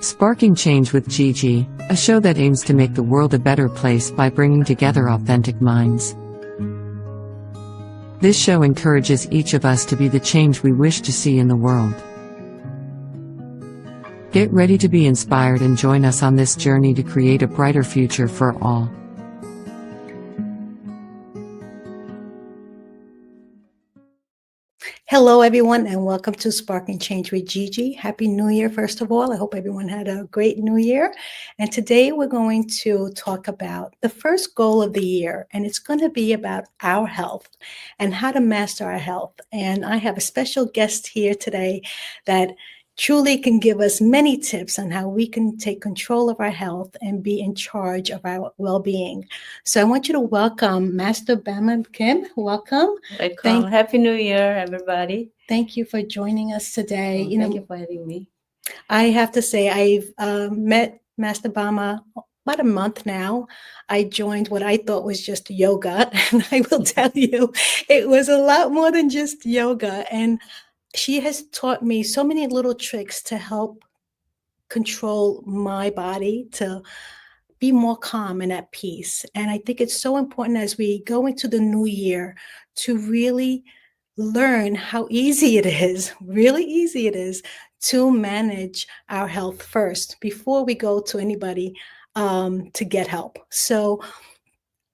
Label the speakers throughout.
Speaker 1: Sparking Change with Gigi, a show that aims to make the world a better place by bringing together authentic minds. This show encourages each of us to be the change we wish to see in the world. Get ready to be inspired and join us on this journey to create a brighter future for all.
Speaker 2: Hello, everyone, and welcome to Sparking Change with Gigi. Happy New Year, first of all. I hope everyone had a great New Year. And today we're going to talk about the first goal of the year, and it's going to be about our health and how to master our health. And I have a special guest here today that truly can give us many tips on how we can take control of our health and be in charge of our well-being. So I want you to welcome Master Bama Kim. Welcome.
Speaker 3: Welcome. Happy New Year, everybody.
Speaker 2: Thank you for joining us today.
Speaker 3: Thank you for having me.
Speaker 2: I have to say I've met Master Bama about a month now. I joined what I thought was just yoga, and I will tell you, it was a lot more than just yoga. And she has taught me so many little tricks to help control my body, to be more calm and at peace. And I think it's so important as we go into the new year to really learn how easy it is, really easy it is to manage our health first before we go to anybody to get help. So,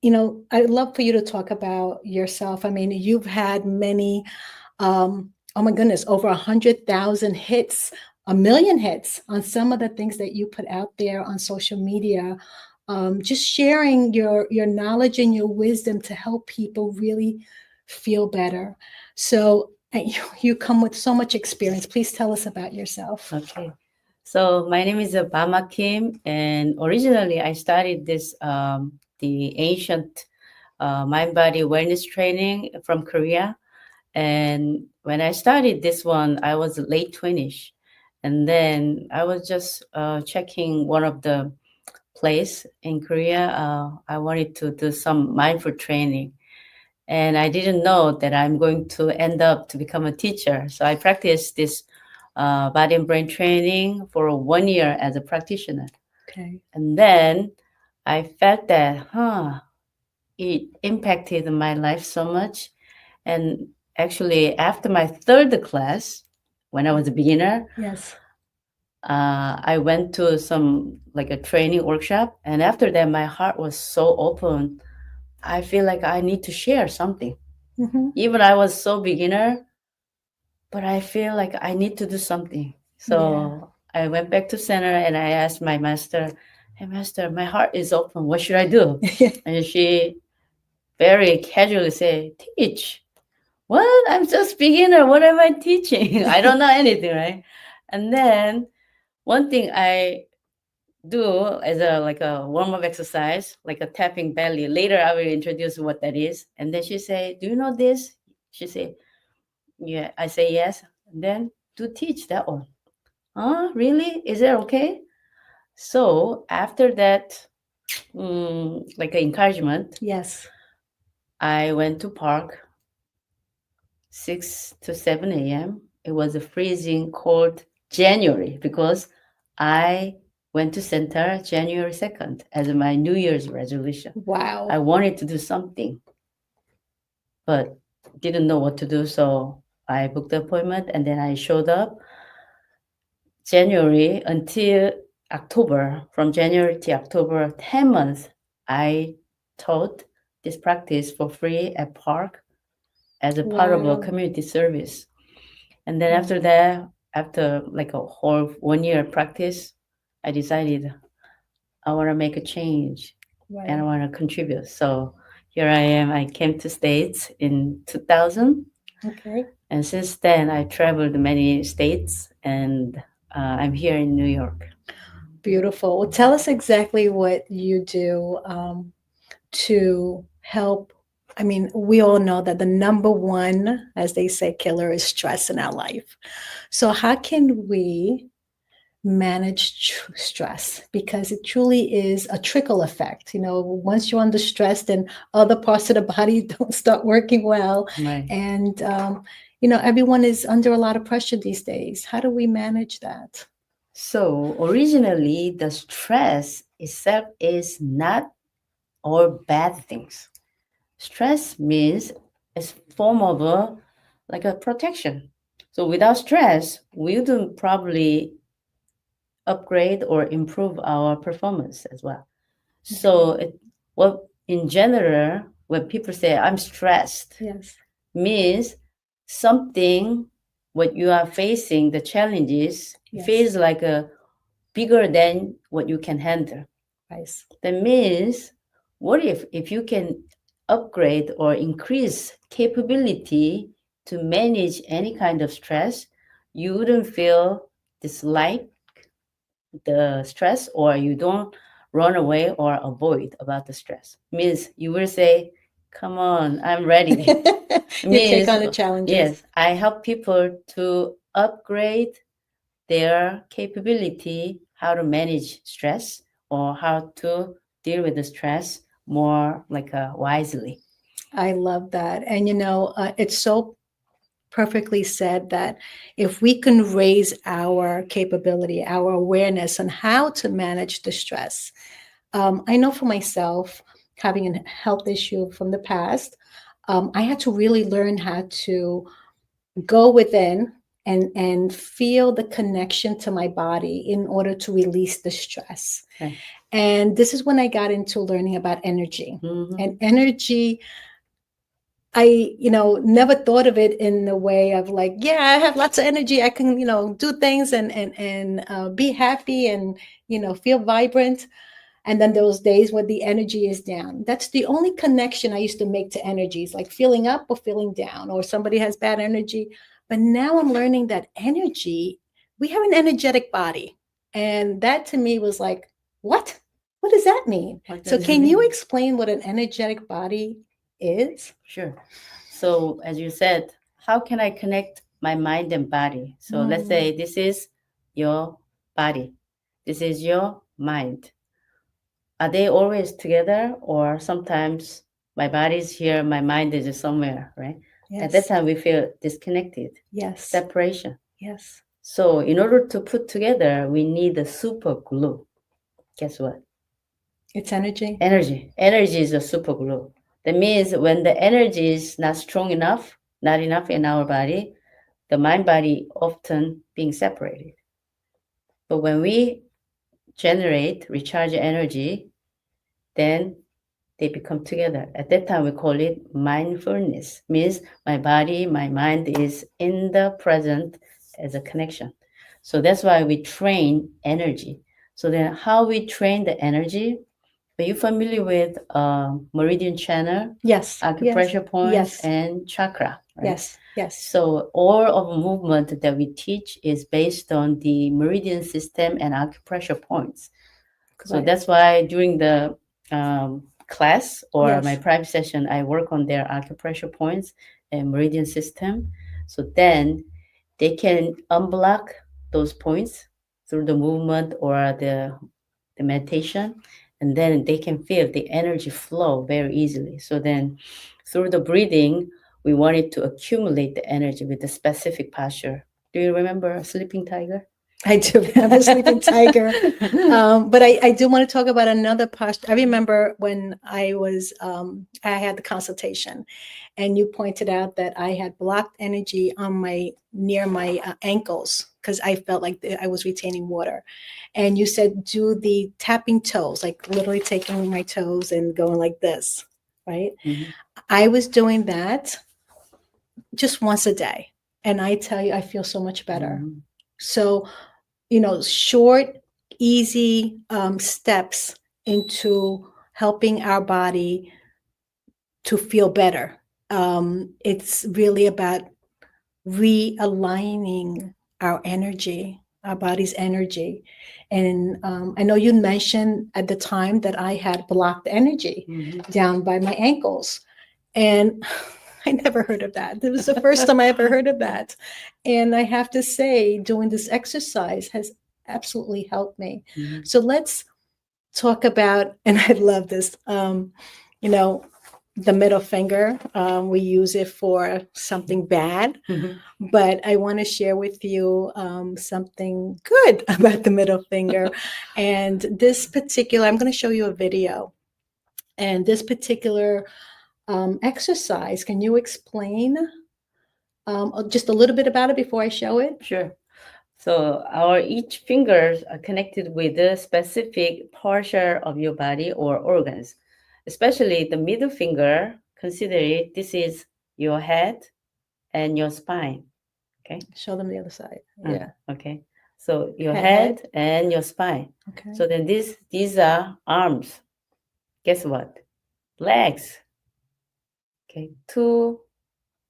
Speaker 2: I'd love for you to talk about yourself. I mean, you've had many oh my goodness, over 100,000 hits, 1 million hits on some of the things that you put out there on social media. Just sharing your knowledge and your wisdom to help people really feel better. So you come with so much experience. Please tell us about yourself.
Speaker 3: Okay. So my name is Bama Kim, and originally I started this, the ancient mind-body wellness training from Korea. And when I started this one, I was late 20s. And then I was just checking one of the place in Korea. I wanted to do some mindful training. And I didn't know that I'm going to end up to become a teacher. So I practiced this body and brain training for 1 year as a practitioner.
Speaker 2: Okay.
Speaker 3: And then I felt that, it impacted my life so much. And actually, after my third class, when I was a beginner,
Speaker 2: Yes,
Speaker 3: I went to some like a training workshop. And after that, my heart was so open. I feel like I need to share something.
Speaker 2: mm-hmm.
Speaker 3: Even I was so beginner, but I feel like I need to do something. So I went back to center and I asked my master, "Hey, master, my heart is open. What should I do?" And she very casually said, "Teach." What? I'm just beginner. What am I teaching? I don't know anything, right? And then one thing I do as a warm-up exercise, like a tapping belly. Later I will introduce what that is. And then she say, "Do you know this?" She say, "Yeah." I say yes. And then to teach that one. Really? Is it okay? So after that, like an encouragement,
Speaker 2: Yes.
Speaker 3: I went to park 6 to 7 a.m. It was a freezing cold January because I went to center January 2nd as my New Year's resolution.
Speaker 2: Wow.
Speaker 3: I wanted to do something, but didn't know what to do. So I booked the appointment and then I showed up January until October. From January to October, 10 months, I taught this practice for free at park as a part of a
Speaker 2: Wow.
Speaker 3: community service. And then after that, after like a whole 1 year practice, I decided I want to make a change and I want to contribute. So here I am. I came to States in 2000.
Speaker 2: Okay.
Speaker 3: And since then, I traveled many states and I'm here in New York.
Speaker 2: Beautiful. Well, tell us exactly what you do to help. I mean, we all know that the number one, as they say, killer is stress in our life. So how can we manage stress, because it truly is a trickle effect. Once you're under stress, then other parts of the body don't start working well.
Speaker 3: Right.
Speaker 2: And, everyone is under a lot of pressure these days. How do we manage that?
Speaker 3: So originally, the stress itself is not all bad things. Stress means it's form of like a protection. So without stress, we wouldn't probably upgrade or improve our performance as well. So in general, when people say I'm stressed,
Speaker 2: Yes.
Speaker 3: means something what you are facing, the challenges
Speaker 2: Yes.
Speaker 3: feels like a bigger than what you can handle.
Speaker 2: Nice.
Speaker 3: That means what if you can upgrade or increase capability to manage any kind of stress, you wouldn't feel dislike the stress, or you don't run away or avoid about the stress. Means you will say, come on, I'm ready.
Speaker 2: You take on the challenges.
Speaker 3: Yes, I help people to upgrade their capability, how to manage stress or how to deal with the stress more like wisely.
Speaker 2: I love that. And it's so perfectly said that if we can raise our capability, our awareness on how to manage the stress. I know for myself, having a health issue from the past, I had to really learn how to go within and feel the connection to my body in order to release the stress.
Speaker 3: Okay.
Speaker 2: And this is when I got into learning about energy.
Speaker 3: Mhm.
Speaker 2: And energy, I, never thought of it in the way of like, yeah, I have lots of energy. I can, do things and be happy and, feel vibrant. And then those days when the energy is down, that's the only connection I used to make to energies, like feeling up or feeling down, or somebody has bad energy. But now I'm learning that energy, we have an energetic body. And that to me was like, what? What does that mean? So can you explain what an energetic body is?
Speaker 3: Sure. So as you said, how can I connect my mind and body? So let's say this is your body. This is your mind. Are they always together, or sometimes my body's here, my mind is somewhere, right?
Speaker 2: Yes.
Speaker 3: At that time we feel disconnected.
Speaker 2: Yes.
Speaker 3: Separation.
Speaker 2: Yes.
Speaker 3: So in order to put together, we need a super glue. Guess what?
Speaker 2: It's energy.
Speaker 3: Energy. Energy is a super glue. That means when the energy is not strong enough, not enough in our body, the mind body often being separated. But when we generate, recharge energy, then they become together. At that time, we call it mindfulness. Means my body, my mind is in the present as a connection. So that's why we train energy. So then how we train the energy, are you familiar with meridian channel?
Speaker 2: Yes.
Speaker 3: Acupressure points
Speaker 2: Yes.
Speaker 3: and chakra, right?
Speaker 2: Yes. Yes.
Speaker 3: So all of movement that we teach is based on the meridian system and acupressure points. So
Speaker 2: Right.
Speaker 3: that's why during the class or
Speaker 2: Yes.
Speaker 3: my private session, I work on their acupressure points and meridian system. So then they can unblock those points through the movement or the meditation, and then they can feel the energy flow very easily. So then through the breathing, we wanted to accumulate the energy with a specific posture. Do you remember a sleeping tiger?
Speaker 2: I do have a sleeping tiger. But I do want to talk about another posture. I remember when I had the consultation and you pointed out that I had blocked energy near my ankles because I felt like I was retaining water. And you said, do the tapping toes, like literally taking my toes and going like this, right?
Speaker 3: Mhm.
Speaker 2: I was doing that just once a day. And I tell you, I feel so much better.
Speaker 3: Mhm.
Speaker 2: So, short, easy steps into helping our body to feel better. It's really about realigning our energy, our body's energy. And I know you mentioned at the time that I had blocked energy down by my ankles. And I never heard of that. It was the first time I ever heard of that. And I have to say, doing this exercise has absolutely helped me.
Speaker 3: Mhm.
Speaker 2: So let's talk about, and I love this, you know, the middle finger. We use it for something bad,
Speaker 3: Mhm.
Speaker 2: but I want to share with you something good about the middle finger. And this particular, I'm going to show you a video. And this particular exercise, can you explain just a little bit about it before I show it?
Speaker 3: Sure. So our each fingers are connected with a specific portion of your body or organs, especially the middle finger. Consider it. This is your head and your spine. Okay.
Speaker 2: Show them the other side.
Speaker 3: Ah,
Speaker 2: Yeah.
Speaker 3: okay. So your
Speaker 2: Head.
Speaker 3: head and your spine.
Speaker 2: Okay.
Speaker 3: So then these are arms. Guess what? Legs. Okay. Two,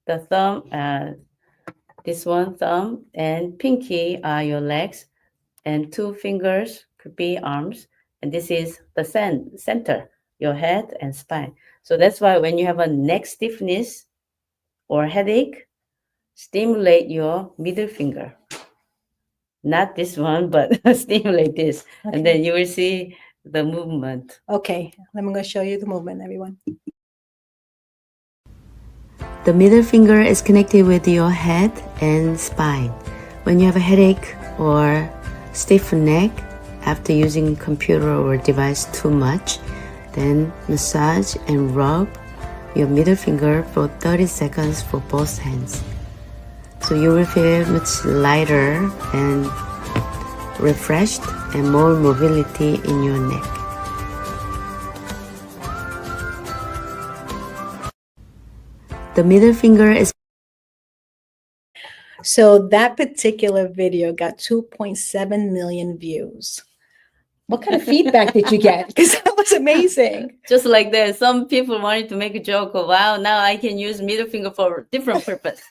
Speaker 3: the thumb, this one thumb and pinky are your legs, and two fingers could be arms. And this is the center, your head and spine. So that's why when you have a neck stiffness or headache, stimulate your middle finger. Not this one, but stimulate this.
Speaker 2: Okay.
Speaker 3: And then you will see the movement.
Speaker 2: Okay, I'm going to show you the movement, everyone.
Speaker 3: The middle finger is connected with your head and spine. When you have a headache or stiff neck after using computer or device too much, then massage and rub your middle finger for 30 seconds for both hands. So you will feel much lighter and refreshed and more mobility in your neck. The middle finger is
Speaker 2: So that particular video got 2.7 million views. What kind of feedback did you get? Because that was amazing.
Speaker 3: just like that. Some people wanted to make a joke of, wow, now I can use middle finger for different purpose.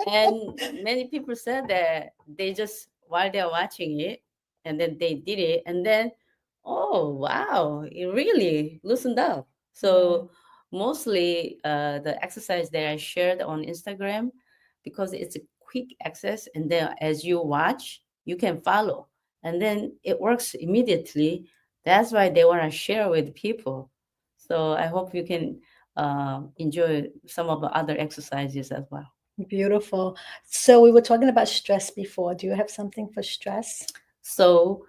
Speaker 3: And many people said that they just, while they're watching it, and then they did it, and then, oh, wow, it really loosened up. So mostly the exercise that I shared on Instagram, because it's a quick access, and then as you watch, you can follow. And then it works immediately. That's why they want to share with people. So I hope you can enjoy some of the other exercises as well.
Speaker 2: Beautiful. So we were talking about stress before. Do you have something for stress?
Speaker 3: So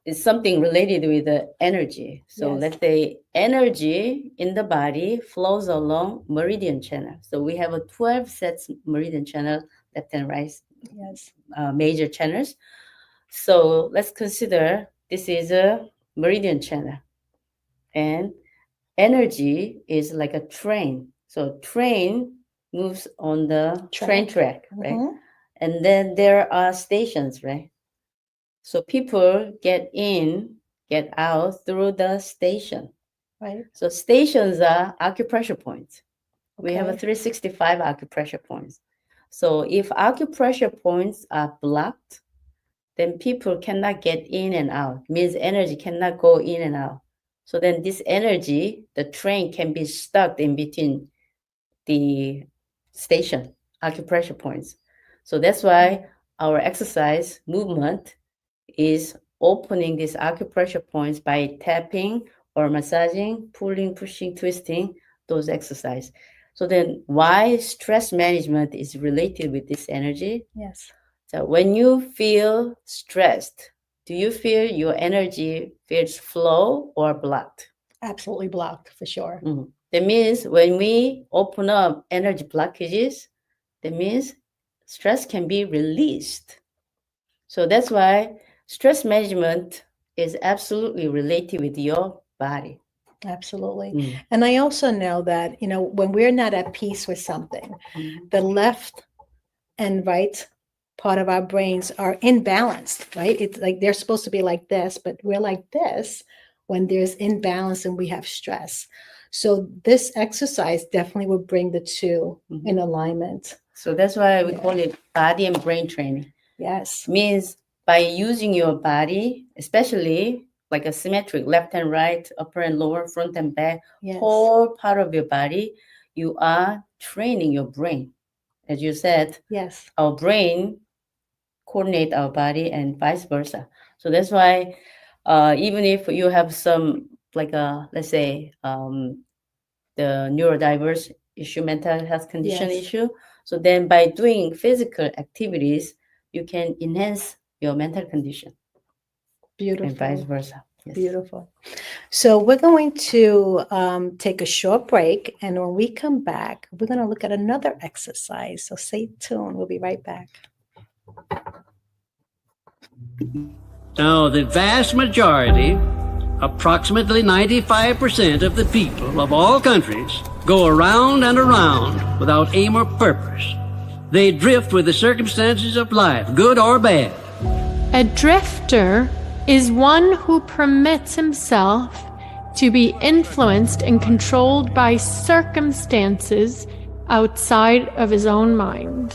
Speaker 3: it's something related with the energy. So
Speaker 2: Yes.
Speaker 3: let's say energy in the body flows along meridian channel. So we have a 12 sets meridian channel, left and right,
Speaker 2: Yes.
Speaker 3: major channels. So let's consider this is a meridian channel, and energy is like a train. So train moves on the train track, right?
Speaker 2: Mhm.
Speaker 3: And then there are stations, right? So people get in, get out through the station.
Speaker 2: Right.
Speaker 3: So stations are acupressure points. We have a
Speaker 2: Okay.
Speaker 3: 365 acupressure points. So if acupressure points are blocked, then people cannot get in and out. Means energy cannot go in and out. So then this energy, the train can be stuck in between the station, acupressure points. So that's why our exercise movement is opening these acupressure points by tapping or massaging, pulling, pushing, twisting, those exercise. So then why stress management is related with this energy?
Speaker 2: Yes.
Speaker 3: So when you feel stressed, do you feel your energy feels flow or blocked?
Speaker 2: Absolutely blocked for sure.
Speaker 3: Mhm. That means when we open up energy blockages, that means stress can be released. So that's why stress management is absolutely related with your body.
Speaker 2: Absolutely.
Speaker 3: Mm.
Speaker 2: And I also know that, you know, when we're not at peace with something,
Speaker 3: Mhm.
Speaker 2: the left and right part of our brains are imbalanced, right? It's like they're supposed to be like this, but we're like this when there's imbalance and we have stress. So this exercise definitely will bring the two
Speaker 3: Mhm.
Speaker 2: in alignment.
Speaker 3: So that's why we
Speaker 2: Yeah.
Speaker 3: call it body and brain training.
Speaker 2: Yes.
Speaker 3: Means by using your body, especially like a symmetric left and right, upper and lower, front and back,
Speaker 2: Yes.
Speaker 3: whole part of your body, you are training your brain. As you said,
Speaker 2: Yes.
Speaker 3: our brain coordinate our body and vice versa. So that's why even if you have some like let's say the neurodiverse issue, mental health condition
Speaker 2: Yes.
Speaker 3: issue, so then by doing physical activities, you can enhance your mental condition and vice
Speaker 2: Beautiful.
Speaker 3: versa. Yes.
Speaker 2: Beautiful. So we're going to take a short break, and when we come back, we're going to look at another exercise. So stay tuned. We'll be right back.
Speaker 4: Now, the vast majority, approximately 95% of the people of all countries, go around and around without aim or purpose. They drift with the circumstances of life, good or bad.
Speaker 5: A drifter is one who permits himself to be influenced and controlled by circumstances outside of his own mind.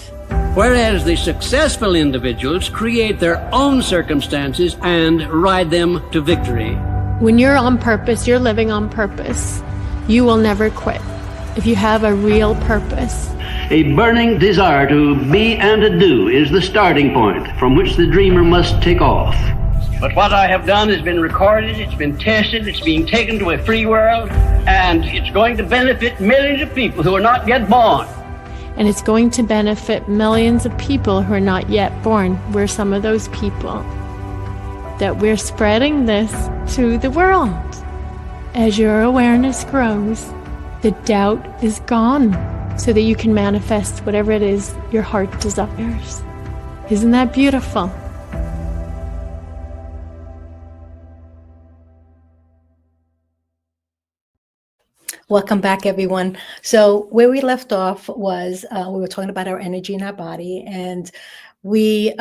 Speaker 4: Whereas the successful individuals create their own circumstances and ride them to victory.
Speaker 5: When you're on purpose, you're living on purpose. You will never quit if you have a real purpose.
Speaker 4: A burning desire to be and to do is the starting point from which the dreamer must take off. But what I have done has been recorded, it's been tested, it's being taken to a free world, and it's going to benefit millions of people who are not yet born.
Speaker 5: And it's going to benefit millions of people who are not yet born. We're some of those people. That we're spreading this to the world. As your awareness grows, the doubt is gone, so that you can manifest whatever it is your heart desires. Isn't that beautiful?
Speaker 2: Welcome back, everyone. So where we left off was we were talking about our energy in our body, and you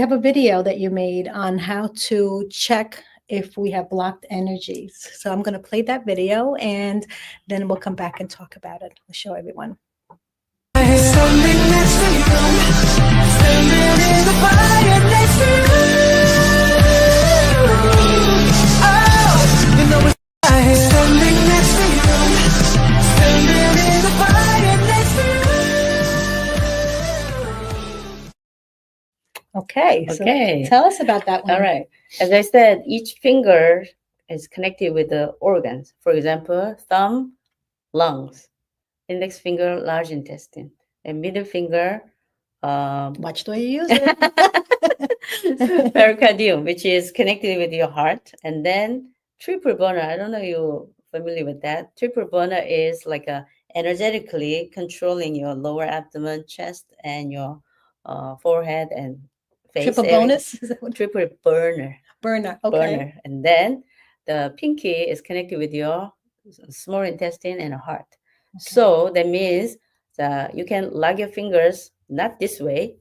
Speaker 2: have a video that you made on how to check if we have blocked energies. So I'm going to play that video, and then we'll come back and talk about it. I'll show everyone.
Speaker 6: Standing next to you, standing in the fire next to you. Oh, you know it's right. Standing next to you, standing in the fire next to you.
Speaker 2: Okay.
Speaker 3: Okay.
Speaker 2: So tell us about that one.
Speaker 3: All right. As I said, each finger is connected with the organs. For example, thumb, lungs. Index finger, large intestine. And middle finger,
Speaker 2: Watch the way you use it.
Speaker 3: pericardium, which is connected with your heart. And then triple burner. I don't know if you're familiar with that. Triple burner is like energetically controlling your lower abdomen, chest, and your forehead and face.
Speaker 2: Triple
Speaker 3: area.
Speaker 2: bonus? Is that what-
Speaker 3: Triple burner.
Speaker 2: Burner. Okay.
Speaker 3: Burner. And then the pinky is connected with your small intestine and heart. So that means that you can lock your fingers not this way,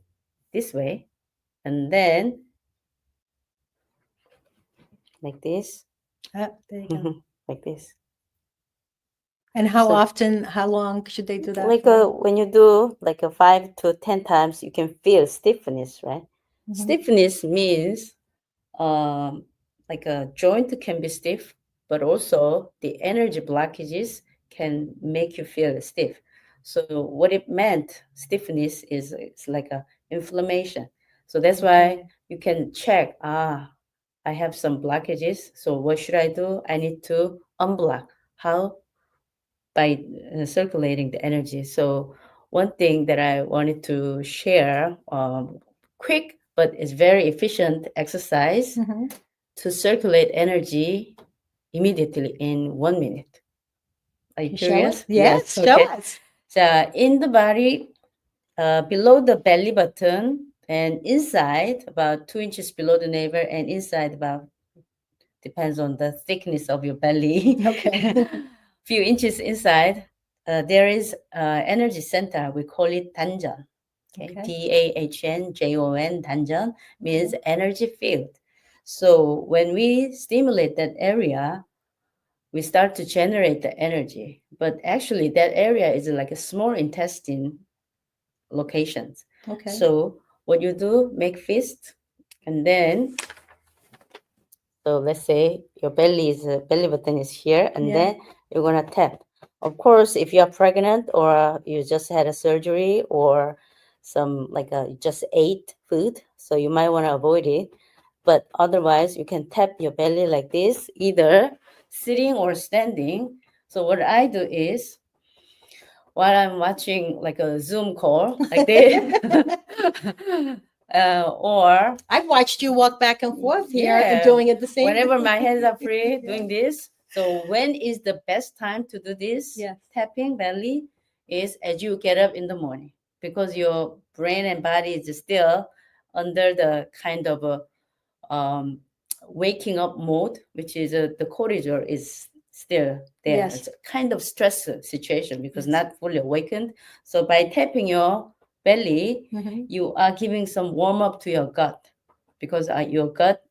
Speaker 3: and then like this,
Speaker 2: There you go.
Speaker 3: like this.
Speaker 2: And how
Speaker 3: So-
Speaker 2: often, how long should they do that?
Speaker 3: Like
Speaker 2: for?
Speaker 3: when you do like 5 to 10 times, you can feel stiffness, right?
Speaker 2: Mhm.
Speaker 3: Stiffness means like a joint can be stiff, but also the energy blockages can make you feel stiff. So what it meant, stiffness is it's like a inflammation. So that's why you can check, I have some blockages. So what should I do? I need to unblock. How? By circulating the energy. So one thing that I wanted to share, quick, but it's very efficient exercise
Speaker 2: Mhm.
Speaker 3: to circulate energy immediately in 1 minute. Are you
Speaker 2: Show
Speaker 3: curious?
Speaker 2: us? Yes, show
Speaker 3: okay.
Speaker 2: us.
Speaker 3: So in the body, below the belly button and inside about 2 inches below the navel and inside about, depends on the thickness of your belly.
Speaker 2: Okay.
Speaker 3: Few inches inside, there is energy center. We call it danjan. Okay. DAHNJON, danjan means energy field. So when we stimulate that area, we start to generate the energy. But actually, that area is like a small intestine locations.
Speaker 2: Okay.
Speaker 3: So what you do, make fist, and then, so let's say your belly button is here, and
Speaker 2: Yeah.
Speaker 3: then you're gonna tap. Of course, if you are pregnant or you just had a surgery or some like just ate food, So you might want to avoid it. But otherwise, you can tap your belly like this, either sitting or standing. So what I do is, while I'm watching like a Zoom call, like this, or
Speaker 2: I've watched you walk back and forth here and
Speaker 3: Yeah.
Speaker 2: doing it the same.
Speaker 3: whenever my hands are free,
Speaker 2: Yeah.
Speaker 3: doing this. So when is the best time to do this?
Speaker 2: Yes.
Speaker 3: Tapping belly is as you get up in the morning, because your brain and body is still under the kind of a waking up mode, which is the cortisol is still there.
Speaker 2: Yes.
Speaker 3: It's a kind of stress situation because
Speaker 2: Yes.
Speaker 3: not fully awakened. So by tapping your belly,
Speaker 2: Mhm.
Speaker 3: you are giving some warm up to your gut, because your gut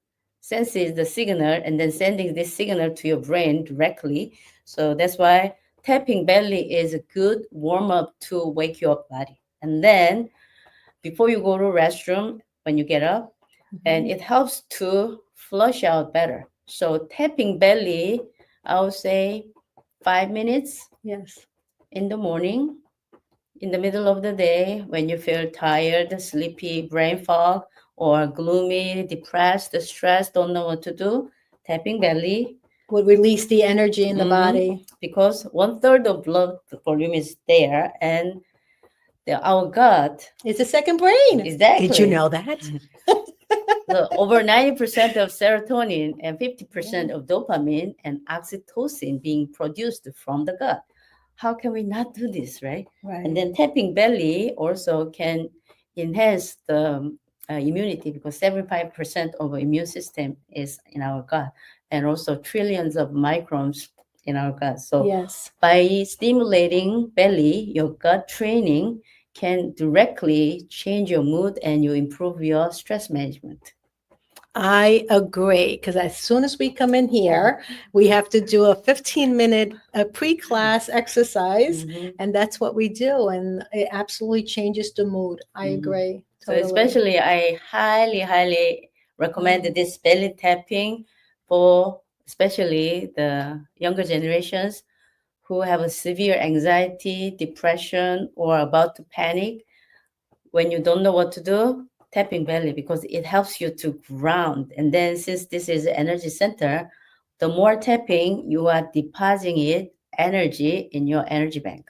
Speaker 3: senses the signal and then sending this signal to your brain directly. So that's why tapping belly is a good warm up to wake your body. And then before you go to restroom, when you get up, and it helps to flush out better. So tapping belly, I would say 5 minutes
Speaker 2: Yes.
Speaker 3: in the morning, in the middle of the day, when you feel tired, sleepy, brain fog, or gloomy, depressed, stressed, don't know what to do, tapping belly.
Speaker 2: Would release the energy in the
Speaker 3: Mhm.
Speaker 2: body.
Speaker 3: Because 1/3 of blood volume is there, and our gut,
Speaker 2: It's a second brain.
Speaker 3: exactly.
Speaker 2: Did you know that?
Speaker 3: So over 90% of serotonin and 50% of dopamine and oxytocin being produced from the gut. How can we not do this, right?
Speaker 2: Right.
Speaker 3: And then tapping belly also can enhance the immunity, because 75% of our immune system is in our gut, and also trillions of microbes in our gut. So
Speaker 2: Yes.
Speaker 3: by stimulating belly, your gut training can directly change your mood and you improve your stress management.
Speaker 2: I agree, because as soon as we come in here, we have to do a 15-minute pre-class exercise,
Speaker 3: Mhm.
Speaker 2: and that's what we do, and it absolutely changes the mood. I
Speaker 3: Mhm.
Speaker 2: agree.
Speaker 3: So
Speaker 2: Totally.
Speaker 3: especially, I highly recommend this belly tapping for especially the younger generations who have a severe anxiety, depression, or about to panic. When you don't know what to do, tapping belly, because it helps you to ground. And then since this is an energy center, the more tapping, you are depositing it energy in your energy bank.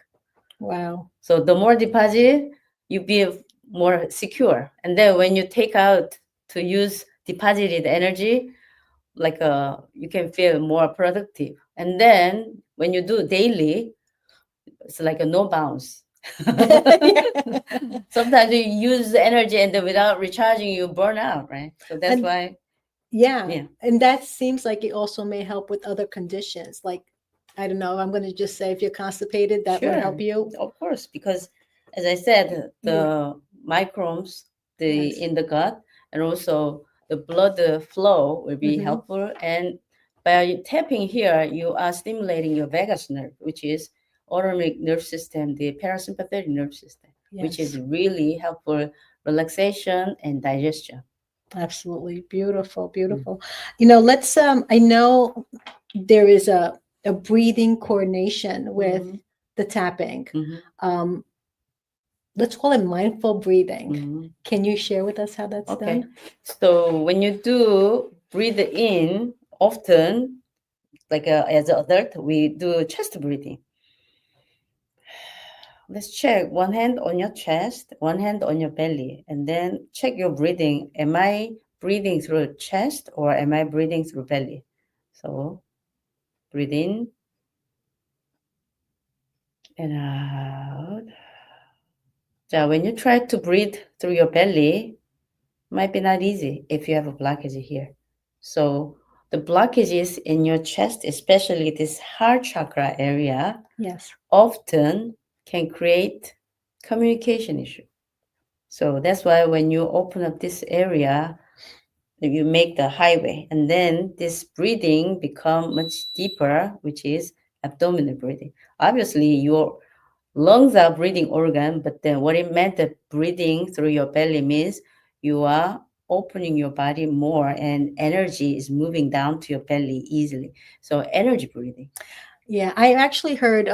Speaker 2: Wow.
Speaker 3: So the more deposit, you be more secure. And then when you take out to use deposited energy, like you can feel more productive. And then when you do daily, it's like a no bounce. Sometimes you use the energy and then without recharging, you burn out, right? So that's
Speaker 2: And-
Speaker 3: why.
Speaker 2: Yeah.
Speaker 3: Yeah.
Speaker 2: And that seems like it also may help with other conditions. Like, I don't know, I'm going to just say if you're constipated, that would help you.
Speaker 3: Of course, because as I said, the microbes
Speaker 2: Yes.
Speaker 3: in the gut, and also the blood flow will be
Speaker 2: Mhm.
Speaker 3: helpful. And by tapping here, you are stimulating your vagus nerve, which is autonomic nerve system, the parasympathetic nerve system, which is
Speaker 2: Yes.
Speaker 3: really helpful relaxation and digestion.
Speaker 2: Absolutely. Beautiful, beautiful. You know, let's I know there is a breathing coordination with
Speaker 3: Mhm.
Speaker 2: the tapping.
Speaker 3: Mhm.
Speaker 2: Let's call it mindful breathing.
Speaker 3: Mhm.
Speaker 2: Can you share with us how that's
Speaker 3: Okay.
Speaker 2: done?
Speaker 3: So when you do breathe in, often, like as an adult, we do chest breathing. Let's check one hand on your chest, one hand on your belly, and then check your breathing. Am I breathing through chest or am I breathing through belly? So breathe in and out. So when you try to breathe through your belly, might be not easy if you have a blockage here. So the blockages in your chest, especially this heart chakra area,
Speaker 2: Yes.
Speaker 3: often can create communication issue. So that's why when you open up this area, you make the highway, and then this breathing become much deeper, which is abdominal breathing. Obviously, your lungs are breathing organ, but then what it meant that breathing through your belly means you are opening your body more and energy is moving down to your belly easily. So energy breathing.
Speaker 2: Yeah, I actually heard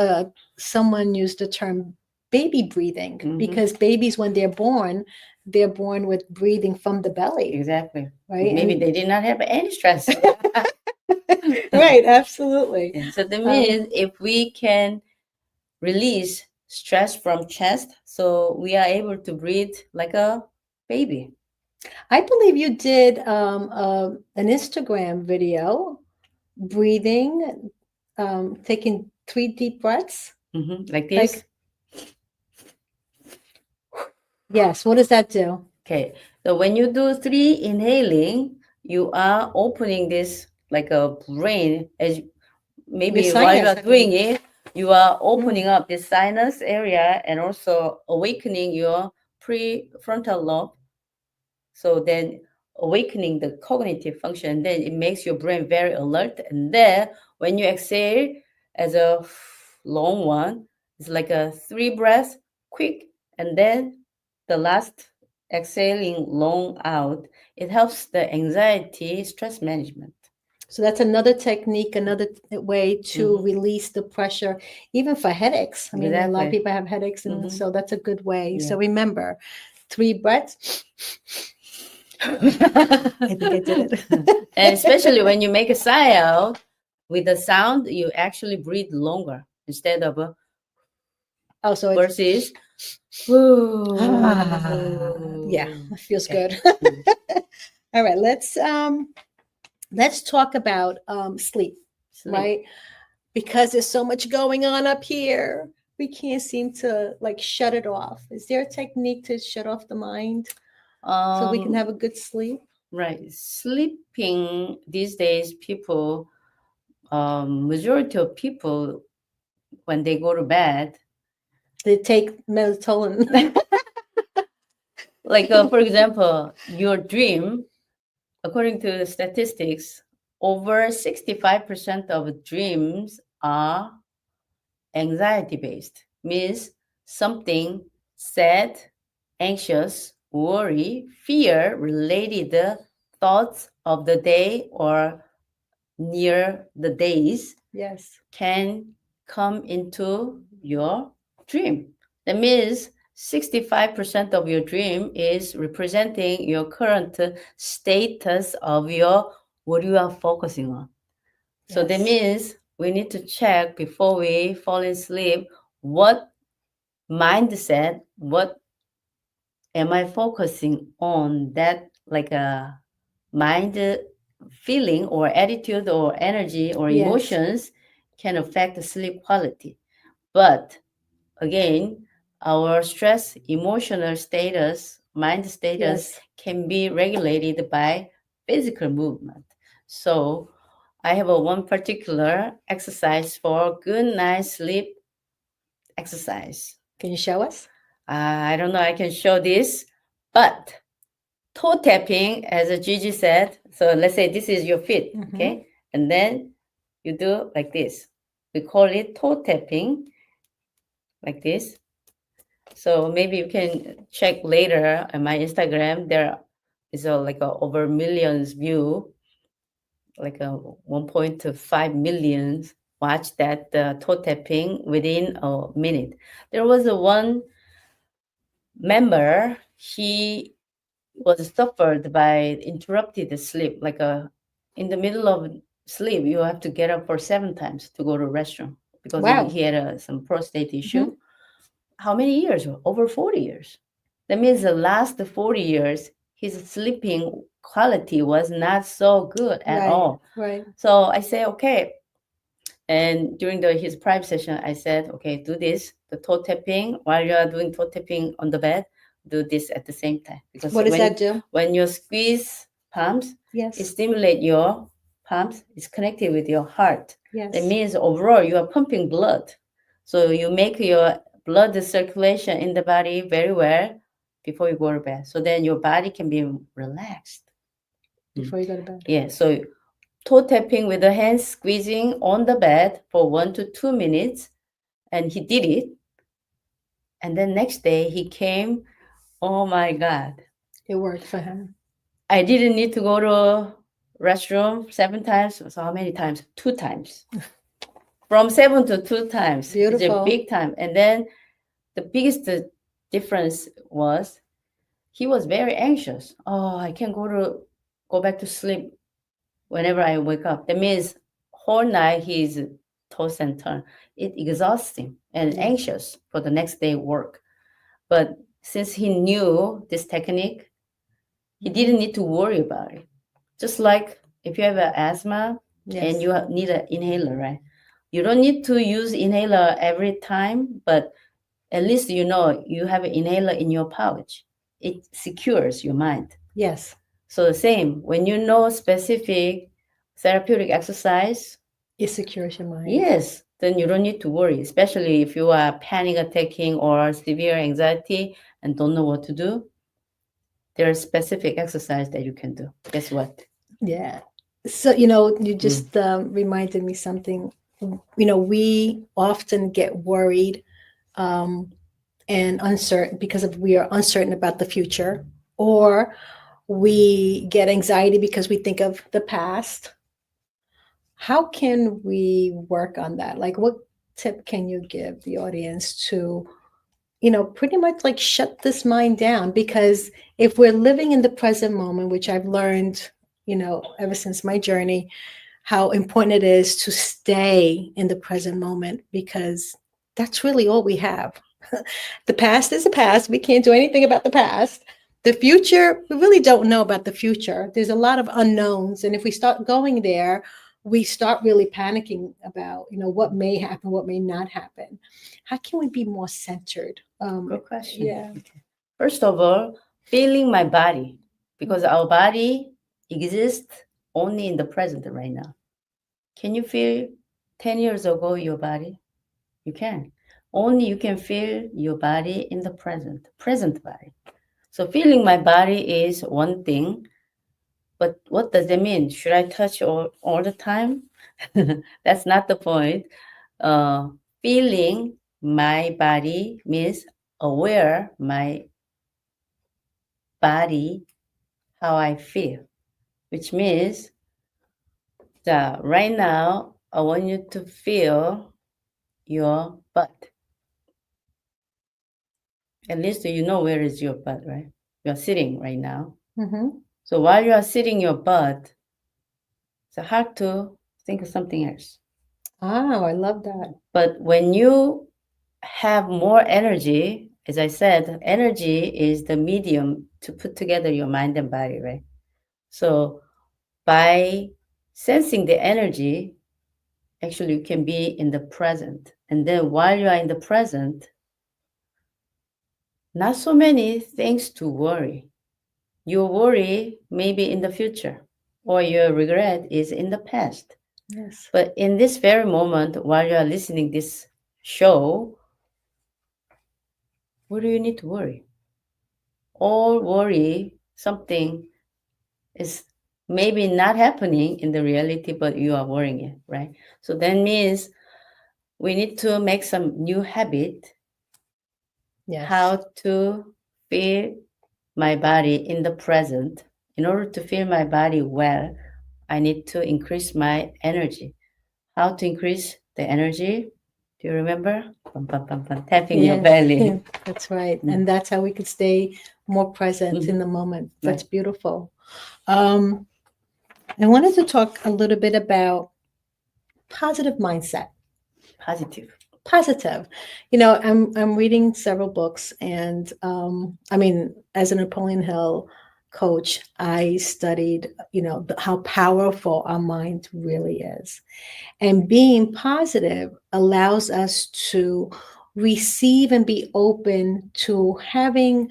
Speaker 2: someone use the term baby breathing
Speaker 3: Mhm.
Speaker 2: because babies, when they're born, they're born with breathing from the belly,
Speaker 3: Exactly.
Speaker 2: right?
Speaker 3: Maybe
Speaker 2: And-
Speaker 3: they did not have any stress.
Speaker 2: right, absolutely.
Speaker 3: And so that means if we can release stress from chest, so we are able to breathe like a baby.
Speaker 2: I believe you did an Instagram video breathing, taking 3 deep breaths.
Speaker 3: Like this.
Speaker 2: Yes. What does that do?
Speaker 3: Okay. So when you do 3 inhaling, you are opening this like a brain. As maybe
Speaker 2: Your
Speaker 3: while you
Speaker 2: sinus,
Speaker 3: are
Speaker 2: I
Speaker 3: doing
Speaker 2: believe.
Speaker 3: it, you are opening up this sinus area and also awakening your prefrontal lobe. So then awakening the cognitive function, then it makes your brain very alert. And then when you exhale as a long one, it's like a 3 breaths, quick, and then the last exhaling long out. It helps the anxiety, stress management.
Speaker 2: So that's another technique, another way to release the pressure, even for headaches. I mean, a lot of
Speaker 3: Exactly.
Speaker 2: people have headaches, and so that's a good way.
Speaker 3: Yeah.
Speaker 2: So remember, 3 breaths. I think I did it.
Speaker 3: And especially when you make a sigh out with the sound, you actually breathe longer instead of a
Speaker 2: Oh, so it's,
Speaker 3: versus.
Speaker 2: yeah, it feels
Speaker 3: Okay.
Speaker 2: good. All right, let's talk about sleep,
Speaker 3: Sleep.
Speaker 2: right? Because there's so much going on up here, we can't seem to like shut it off. Is there a technique to shut off the mind so we can have a good sleep?
Speaker 3: Right. Sleeping these days, people, majority of people, when they go to bed,
Speaker 2: They take melatonin.
Speaker 3: like for example, your dream, according to the statistics, over 65% of dreams are anxiety based, means something sad, anxious, worry, fear related thoughts of the day or near the days
Speaker 2: Yes.
Speaker 3: can come into your dream. That means 65% of your dream is representing your current status of your what you are focusing on. So that
Speaker 2: Yes.
Speaker 3: means we need to check before we fall asleep what mindset, what am I focusing on, that like a mind feeling or attitude or energy or
Speaker 2: Yes.
Speaker 3: emotions can affect the sleep quality. But again, our stress, emotional status, mind status
Speaker 2: Yes.
Speaker 3: can be regulated by physical movement. So I have one particular exercise for good night's sleep exercise.
Speaker 2: Can you show us?
Speaker 3: I don't know, I can show this, but toe tapping, as Gigi said. So let's say this is your feet, okay? And then you do like this. We call it toe tapping, like this. So maybe you can check later on my Instagram. There is like over millions view, like a 1.5 million watch that toe tapping within a minute. There was one member, he was suffered by interrupted sleep, like in the middle of sleep you have to get up for 7 times to go to restroom because
Speaker 2: Wow.
Speaker 3: he had some prostate issue. How many years? Over 40 years. That means the last 40 years his sleeping quality was not so good at all.
Speaker 2: Right.
Speaker 3: So I say, okay. And during his private session, I said, okay, do this, the toe tapping. While you are doing toe tapping on the bed, do this at the same time. Because
Speaker 2: What does that do?
Speaker 3: when you squeeze palms,
Speaker 2: Yes.
Speaker 3: it stimulates your palms. It's connected with your heart.
Speaker 2: Yes.
Speaker 3: That means overall you are pumping blood. So you make your blood circulation in the body very well before you go to bed. So then your body can be relaxed.
Speaker 2: Before you go to bed.
Speaker 3: Yeah. So toe tapping with the hands squeezing on the bed for 1 to 2 minutes. And he did it. And then next day he came. Oh my God.
Speaker 2: It worked for him.
Speaker 3: I didn't need to go to restroom 7 times. So how many times? 2 times. From 7 to 2 times.
Speaker 2: Beautiful.
Speaker 3: It's a big time. And then the biggest difference was he was very anxious. Oh, I can't go back to sleep whenever I wake up. That means whole night he's tossed and turned. It's exhausting and
Speaker 2: Yes.
Speaker 3: anxious for the next day work. But since he knew this technique, he didn't need to worry about it. Just like if you have an asthma and you need an inhaler, right? You don't need to use inhaler every time, but at least you know you have an inhaler in your pouch. It secures your mind.
Speaker 2: Yes.
Speaker 3: So the same, when you know specific therapeutic exercise,
Speaker 2: It secures your mind.
Speaker 3: yes, then you don't need to worry, especially if you are panic attacking or severe anxiety and don't know what to do. There are specific exercise that you can do. Guess what?
Speaker 2: Yeah. So, you just reminded me something. We often get worried and uncertain because we are uncertain about the future, or we get anxiety because we think of the past. How can we work on that? Like, what tip can you give the audience to, pretty much like shut this mind down? Because if we're living in the present moment, which I've learned, ever since my journey, how important it is to stay in the present moment, because that's really all we have. The past is the past. We can't do anything about the past. The future, we really don't know about the future. There's a lot of unknowns. And if we start going there, we start really panicking about, what may happen, what may not happen. How can we be more centered?
Speaker 3: Good question.
Speaker 2: Yeah.
Speaker 3: Okay. First of all, feeling my body, because our body exists only in the present right now. Can you feel 10 years ago your body? You can. Only you can feel your body in the present body. So feeling my body is one thing, but what does that mean? Should I touch all the time? That's not the point. Feeling my body means aware my body, how I feel, which means that right now I want you to feel your butt. At least you know where is your butt, right? You're sitting right now.
Speaker 2: Mm-hmm.
Speaker 3: So while you are sitting your butt, it's hard to think of something else.
Speaker 2: Oh, I love that.
Speaker 3: But when you have more energy, as I said, energy is the medium to put together your mind and body, right? So by sensing the energy, actually you can be in the present. And then while you are in the present, not so many things to worry. Your worry may be in the future, or your regret is in the past.
Speaker 2: Yes.
Speaker 3: But in this very moment, while you are listening this show, what do you need to worry? All worry, something is maybe not happening in the reality, but you are worrying it, right? So that means we need to make some new habit.
Speaker 2: Yes.
Speaker 3: How to feel my body in the present. In order to feel my body well, I need to increase my energy. How to increase the energy? Do you remember? Bum, bum, bum, bum, tapping your
Speaker 2: Yes,
Speaker 3: belly.
Speaker 2: yeah, that's right. And that's how we could stay more present in the moment. That's
Speaker 3: Right.
Speaker 2: beautiful. I wanted to talk a little bit about positive mindset.
Speaker 3: Positive.
Speaker 2: Positive. I'm reading several books, and as a Napoleon Hill coach, I studied, how powerful our mind really is. And being positive allows us to receive and be open to having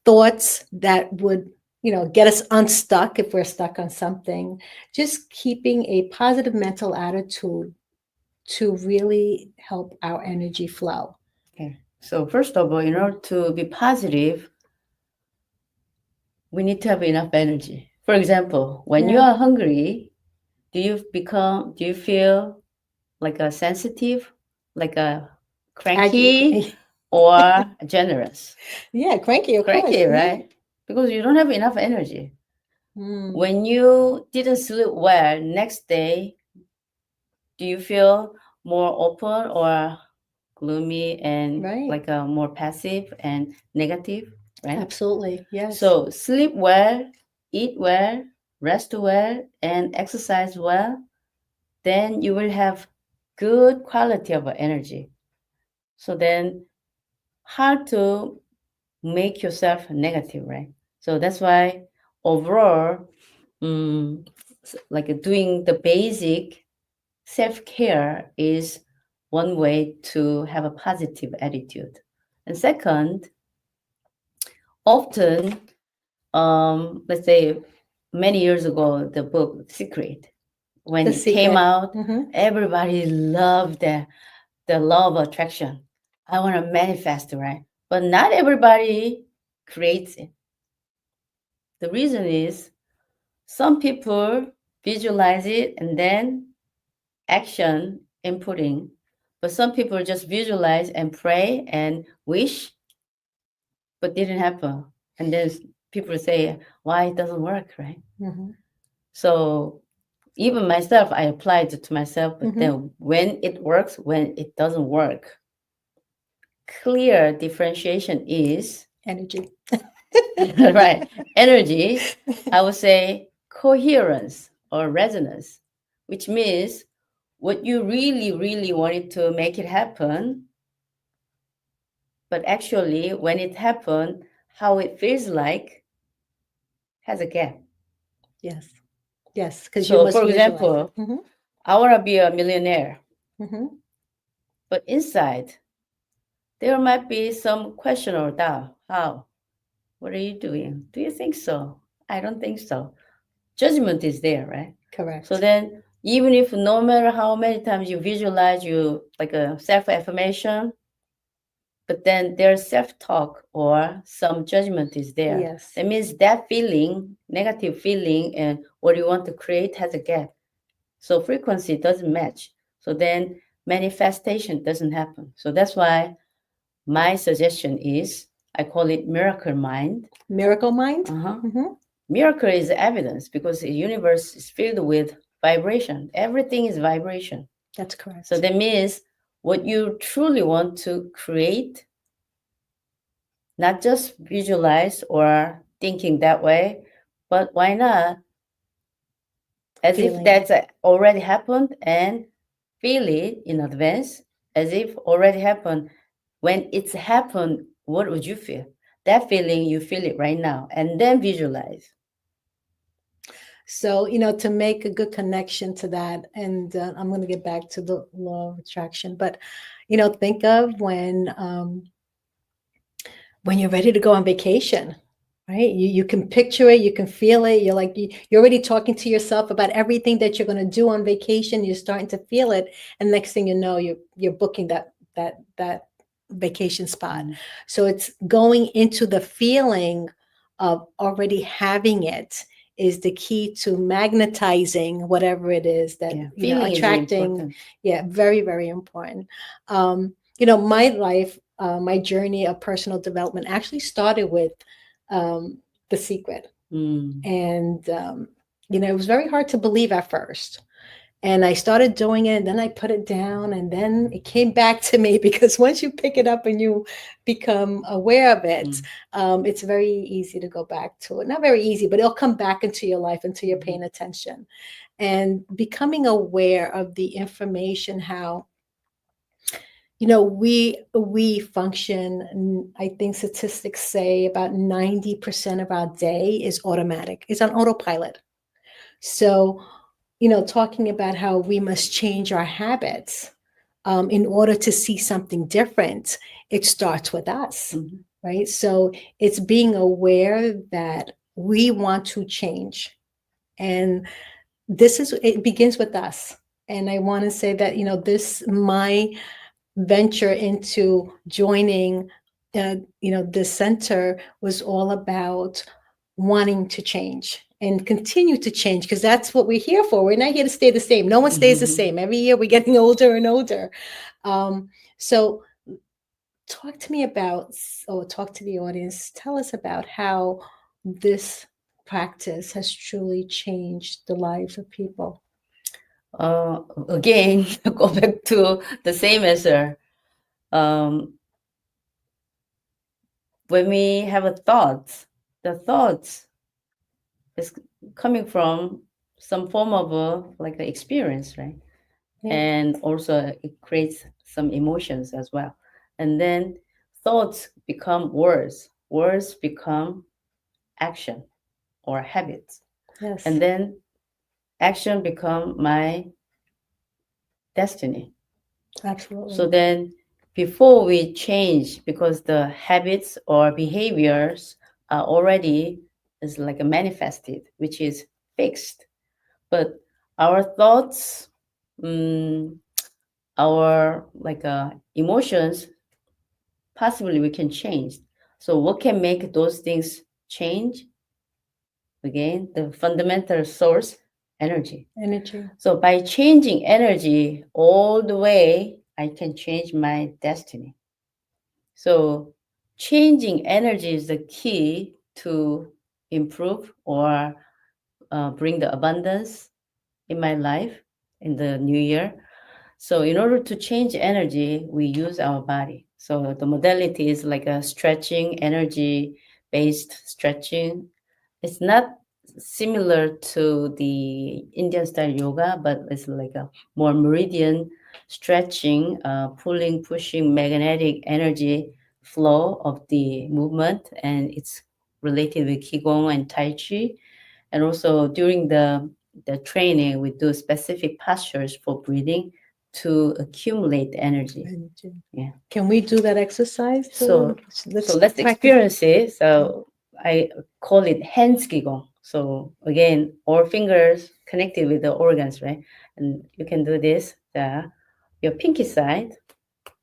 Speaker 2: thoughts that would, get us unstuck if we're stuck on something. Just keeping a positive mental attitude to really help our energy flow.
Speaker 3: Okay. So first of all, in order to be positive, we need to have enough energy. For example, when you
Speaker 2: Yeah.
Speaker 3: are hungry, do you feel like a sensitive, like a cranky, or generous?
Speaker 2: Yeah, cranky, of course.
Speaker 3: Cranky, right? Because you don't have enough energy.
Speaker 2: Mm.
Speaker 3: When you didn't sleep well, next day, do you feel more open or gloomy and
Speaker 2: Right.
Speaker 3: like a more passive and negative? right?
Speaker 2: Absolutely. Yes.
Speaker 3: So sleep well, eat well, rest well, and exercise well. Then you will have good quality of energy. So then hard to make yourself negative, right? So that's why overall, like doing the basic self-care is one way to have a positive attitude. And second, often, let's say many years ago, the book Secret, when
Speaker 2: The
Speaker 3: it came
Speaker 2: Secret.
Speaker 3: out,
Speaker 2: Mhm.
Speaker 3: everybody loved the law of attraction. I want to manifest, right? But not everybody creates it. The reason is some people visualize it and then action inputting, but some people just visualize and pray and wish, but didn't happen. And then people say, why it doesn't work, right?
Speaker 2: Mhm.
Speaker 3: So even myself, I applied it to myself, but
Speaker 2: Mhm.
Speaker 3: then when it works, when it doesn't work, clear differentiation is
Speaker 2: Energy.
Speaker 3: right. Energy, I would say coherence or resonance, which means what you really, really wanted to make it happen, but actually when it happened, how it feels like has a gap.
Speaker 2: Yes. Yes. Because you
Speaker 3: So
Speaker 2: must
Speaker 3: for
Speaker 2: visualize
Speaker 3: example,
Speaker 2: it. Mhm.
Speaker 3: I want to be a millionaire,
Speaker 2: Mhm.
Speaker 3: but inside there might be some question or doubt. How? What are you doing? Do you think so? I don't think so. Judgment is there, right?
Speaker 2: Correct.
Speaker 3: So then, even if no matter how many times you visualize you like a self-affirmation, but then there's self-talk or some judgment is there.
Speaker 2: Yes.
Speaker 3: That means that feeling, negative feeling, and what you want to create has a gap. So frequency doesn't match. So then manifestation doesn't happen. So that's why my suggestion is I call it miracle mind.
Speaker 2: Miracle mind.
Speaker 3: Uh-huh.
Speaker 2: Mhm.
Speaker 3: Miracle is evidence because the universe is filled with vibration. Everything is vibration.
Speaker 2: That's correct.
Speaker 3: So that means what you truly want to create, not just visualize or thinking that way, but why not as if
Speaker 2: Feeling.
Speaker 3: that's already happened and feel it in advance as if already happened. When it's happened, what would you feel? That feeling, you feel it right now, and then visualize.
Speaker 2: So, to make a good connection to that, and I'm going to get back to the law of attraction, but, think of when you're ready to go on vacation, right? You can picture it, you can feel it. You're like, you're already talking to yourself about everything that you're going to do on vacation. You're starting to feel it. And next thing you know, you're booking that vacation spot.
Speaker 3: Mhm.
Speaker 2: So it's going into the feeling of already having it is the key to magnetizing whatever it is that,
Speaker 3: Yeah, feeling is
Speaker 2: attracting.
Speaker 3: important.
Speaker 2: Yeah, very, very important. My life, my journey of personal development actually started with The Secret.
Speaker 3: Mm.
Speaker 2: And, it was very hard to believe at first. And I started doing it, and then I put it down, and then it came back to me because once you pick it up and you become aware of it, it's very easy to go back to it. Not very easy, but it'll come back into your life until you're paying attention. And becoming aware of the information, how we function. I think statistics say about 90% of our day is automatic. It's on autopilot. So, talking about how we must change our habits in order to see something different, it starts with us,
Speaker 3: Mhm.
Speaker 2: right? So it's being aware that we want to change. And it begins with us. And I want to say that, my venture into joining the center was all about wanting to change and continue to change, because that's what we're here for. We're not here to stay the same. No one stays the
Speaker 3: Mhm.
Speaker 2: same. Every year we're getting older and older. So talk to me about, or talk to the audience, tell us about how this practice has truly changed the lives of people.
Speaker 3: Again, go back to the same answer. when we have a thought, the thoughts is coming from some form of like an experience, right?
Speaker 2: Yeah.
Speaker 3: And also it creates some emotions as well. And then thoughts become words, words become action or habits,
Speaker 2: Yes.
Speaker 3: and then action become my destiny.
Speaker 2: Absolutely.
Speaker 3: So then before we change, because the habits or behaviors are already is like a manifested, which is fixed, but our thoughts, our like emotions, possibly we can change. So what can make those things change? Again, the fundamental source, energy.
Speaker 2: Energy.
Speaker 3: So by changing energy all the way, I can change my destiny. So changing energy is the key to improve or bring the abundance in my life in the new year. So in order to change energy, we use our body. So the modality is like a stretching, energy based stretching. It's not similar to the Indian style yoga, but it's like a more meridian stretching, pulling, pushing magnetic energy flow of the movement. And it's related with Qigong and Tai Chi. And also during the training, we do specific postures for breathing to accumulate energy.
Speaker 2: Energy.
Speaker 3: Yeah.
Speaker 2: Can we do that exercise?
Speaker 3: So let's
Speaker 2: practice.
Speaker 3: experience it. So I call it hands Qigong. So again, all fingers connected with the organs, right? And you can do this, your pinky side,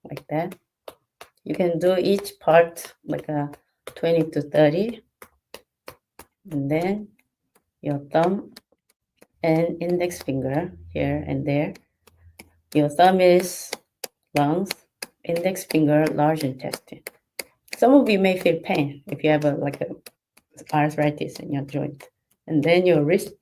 Speaker 3: like that. You can do each part like a 20 to 30. And then your thumb and index finger here and there. Your thumb is lungs, index finger, large intestine. Some of you may feel pain if you have a arthritis in your joint. And then your wrist.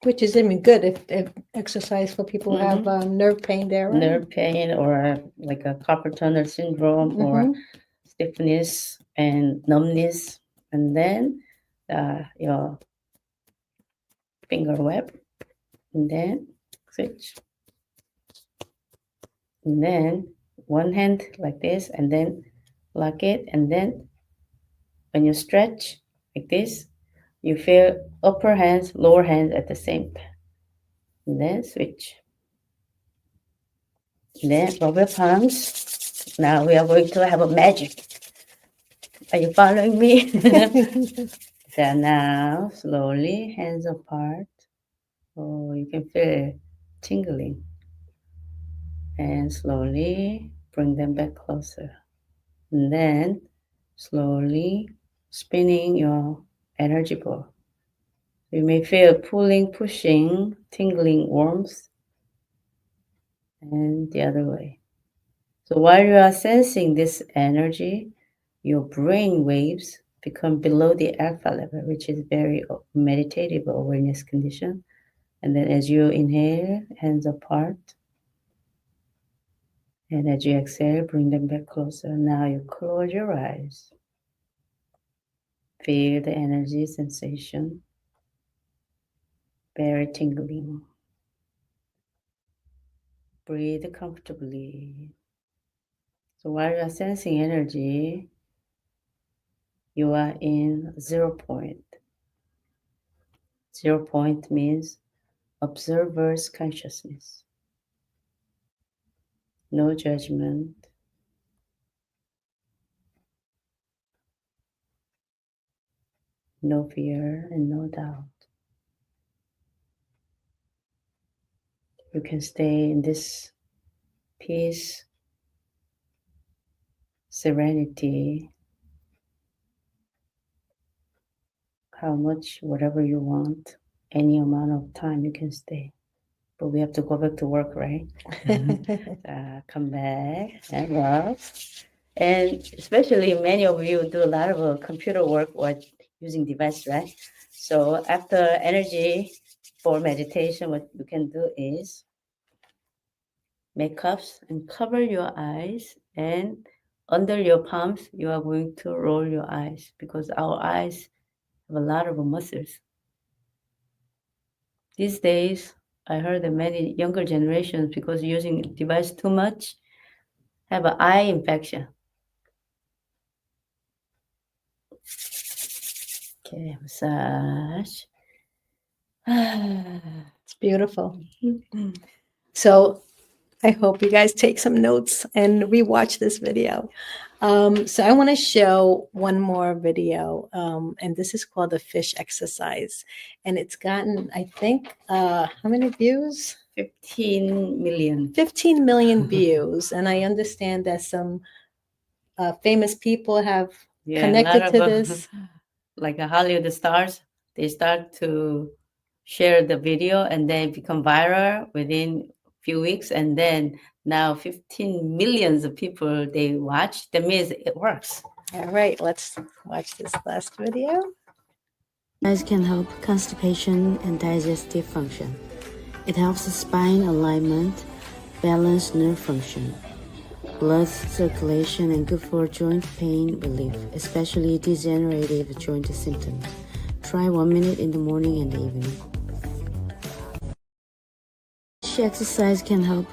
Speaker 2: Which is even good if exercise for people who have nerve pain there, right?
Speaker 3: Nerve pain or like a carpal tunnel syndrome or stiffness and numbness. And then your finger web. And then switch. And then one hand like this, and then lock it. And then when you stretch like this, you feel upper hands, lower hands at the same time. And then switch. And then rub your palms. Now we are going to have a magic. Are you following me? So now slowly, hands apart. Oh, you can feel tingling. And slowly bring them back closer. And then slowly spinning your energy ball. You may feel pulling, pushing, tingling warmth, and the other way. So while you are sensing this energy, your brain waves become below the alpha level, which is very meditative awareness condition. And then as you inhale, hands apart. And as you exhale, bring them back closer. Now you close your eyes. Feel the energy sensation. Very tingling. Breathe comfortably. So while you are sensing energy, you are in 0 point. 0 point means observer's consciousness. No judgment. No fear and no doubt. You can stay in this peace, serenity, how much, whatever you want, any amount of time you can stay. But we have to go back to work, right? Come back and love. And especially many of you do a lot of computer work or using device, right? So after energy for meditation, what you can do is make cups and cover your eyes and under your palms, you are going to roll your eyes because our eyes have a lot of muscles. These days, I heard that many younger generations, because using device too much, have an eye infection. Okay, massage.
Speaker 2: It's beautiful. So I hope you guys take some notes and rewatch this video. So I want to show one more video, and this is called the fish exercise. And it's gotten, I think, how many views?
Speaker 3: 15 million.
Speaker 2: 15 million views. And I understand that some famous people have connected to this.
Speaker 3: Like a Hollywood stars, they start to share the video and then become viral within a few weeks. And then now 15 millions of people they watch. That means it works.
Speaker 2: All right, let's watch this last video.
Speaker 7: Exercise can help constipation and digestive function. It helps the spine alignment, balance nerve function, blood circulation, and good for joint pain relief, especially degenerative joint symptoms. Try 1 minute in the morning and evening. Exercise can help.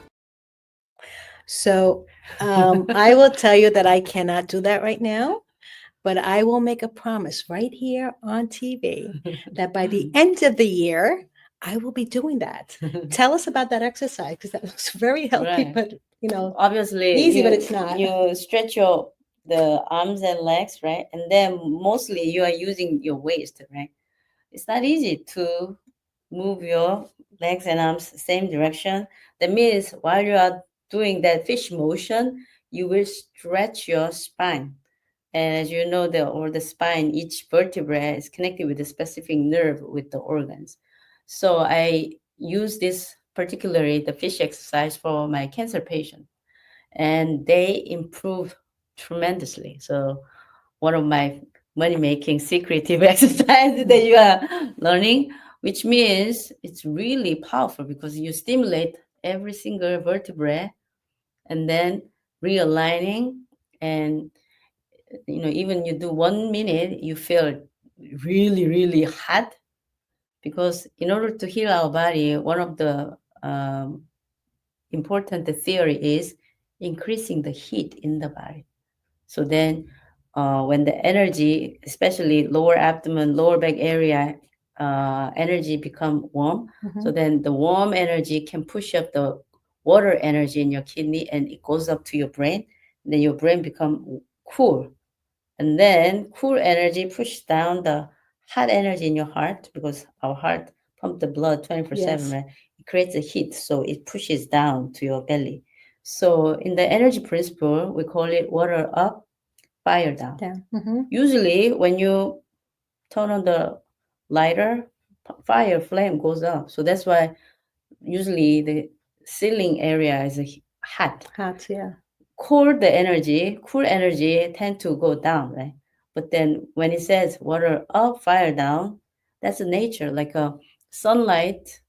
Speaker 2: So I will tell you that I cannot do that right now, but I will make a promise right here on TV that by the end of the year, I will be doing that. Tell us about that exercise, because that looks very healthy,
Speaker 3: Right.
Speaker 2: but
Speaker 3: Obviously
Speaker 2: easy, but it's not.
Speaker 3: You stretch the arms and legs, right? And then mostly you are using your waist, right? It's not easy to move your legs and arms same direction. That means while you are doing that fish motion, you will stretch your spine. And as you know, the spine, each vertebra is connected with a specific nerve with the organs. So I use this, particularly the fish exercise, for my cancer patient, and they improve tremendously. So one of my money-making secretive exercises that you are learning, which means it's really powerful because you stimulate every single vertebrae and then realigning. And even you do 1 minute, you feel really, really hot, because in order to heal our body, one of the important theory is increasing the heat in the body. So then when the energy, especially lower abdomen, lower back area, energy become warm. So then the warm energy can push up the water energy in your kidney, and it goes up to your brain. And then your brain become cool. And then cool energy pushes down the hot energy in your heart, because our heart pumps the blood 24/7,
Speaker 2: Yes.
Speaker 3: right? It creates a heat, so it pushes down to your belly. So in the energy principle, we call it water up, fire down. Usually when you turn on the lighter, fire flame goes up. So that's why usually the ceiling area is hot.
Speaker 2: Hot, yeah.
Speaker 3: Cool energy tend to go down, right? But then when it says water up, fire down, that's nature. Like sunlight